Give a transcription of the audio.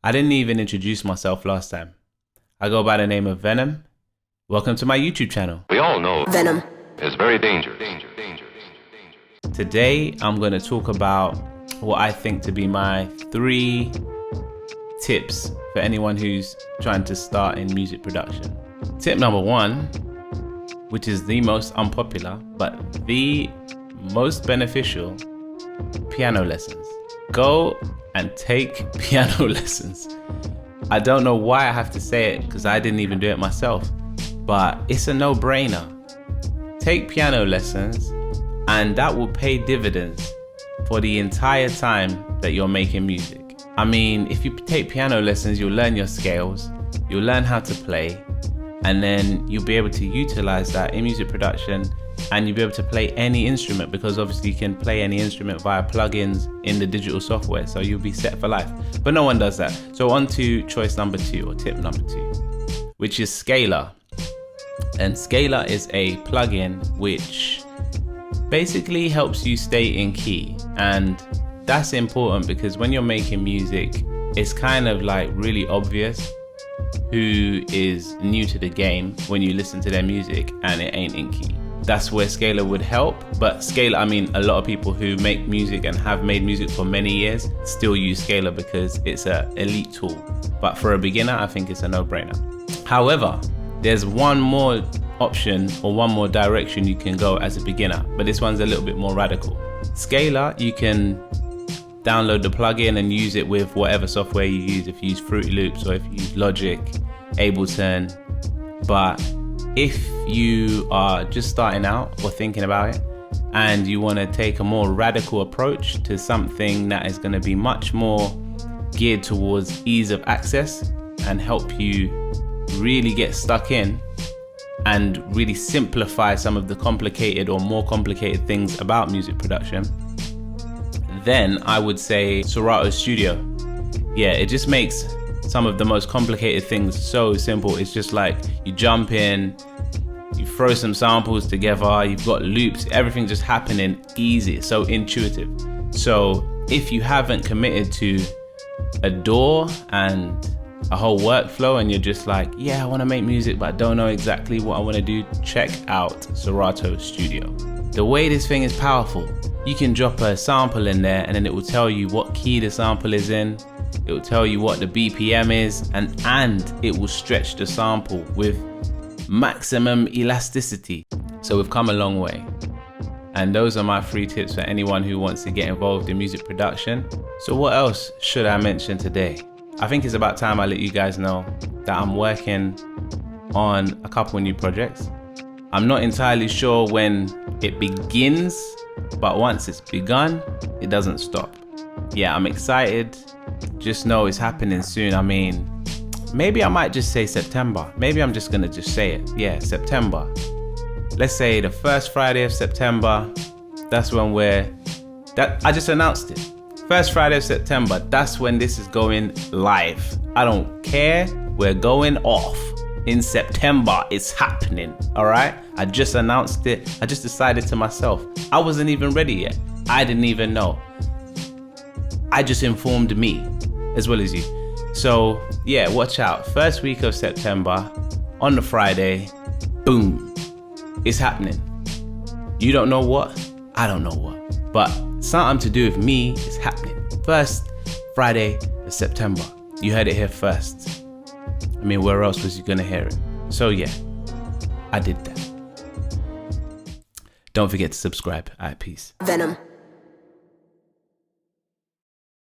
I didn't even introduce myself last time. I go by the name of Venxm. Welcome to my YouTube channel. We all know Venxm is very dangerous. Today, I'm going to talk about what I think to be my 3 tips for anyone who's trying to start in music production. Tip number 1, which is the most unpopular, but the most beneficial, piano lessons. Go and take piano lessons. I don't know why I have to say it because I didn't even do it myself, but it's a no-brainer. Take piano lessons and that will pay dividends for the entire time that you're making music. I mean, if you take piano lessons, you'll learn your scales, you'll learn how to play, and then you'll be able to utilize that in music production, and you'll be able to play any instrument because obviously you can play any instrument via plugins in the digital software, so you'll be set for life. But no one does that. So on to choice number 2, or tip number 2, which is Scalar. And Scalar is a plugin which basically helps you stay in key, and that's important because when you're making music, it's kind of like really obvious who is new to the game when you listen to their music and it ain't in key. That's where Scalar would help. But Scalar, I mean, a lot of people who make music and have made music for many years still use Scalar because it's an elite tool. But for a beginner, I think it's a no-brainer. However, there's one more option or one more direction you can go as a beginner, but this one's a little bit more radical. Scalar, you can download the plugin and use it with whatever software you use. If you use Fruity Loops or if you use Logic, Ableton. But if you are just starting out or thinking about it and you want to take a more radical approach to something that is going to be much more geared towards ease of access and help you really get stuck in and really simplify some of the complicated or more complicated things about music production, then I would say Serato Studio. Yeah, it just makes some of the most complicated things so simple. It's just like you jump in, you throw some samples together, you've got loops, everything just happening easy, so intuitive. So if you haven't committed to a DAW and a whole workflow and you're just like, yeah, I want to make music but I don't know exactly what I want to do, check out Serato Studio. The way this thing is powerful, you can drop a sample in there and then it will tell you what key the sample is in, it will tell you what the BPM is, and it will stretch the sample with maximum elasticity. So we've come a long way. And those are my 3 tips for anyone who wants to get involved in music production. So what else should I mention today? I think it's about time I let you guys know that I'm working on a couple new projects. I'm not entirely sure when it begins, but once it's begun, it doesn't stop. Yeah, I'm excited. Just know it's happening soon. I mean, maybe I might just say September. Maybe I'm just gonna just say it. Yeah, September. Let's say the first Friday of September. That's when I just announced it. First Friday of September, that's when this is going live. I don't care, we're going off. In September, it's happening, all right? I just announced it. I just decided to myself. I wasn't even ready yet. I didn't even know. I just informed me as well as you. So yeah, watch out. First week of September, on the Friday, boom, it's happening. You don't know what, I don't know what, but something to do with me is happening. First Friday of September. You heard it here first. I mean, where else was you gonna hear it? So yeah, I did that. Don't forget to subscribe. All right, peace. Venxm.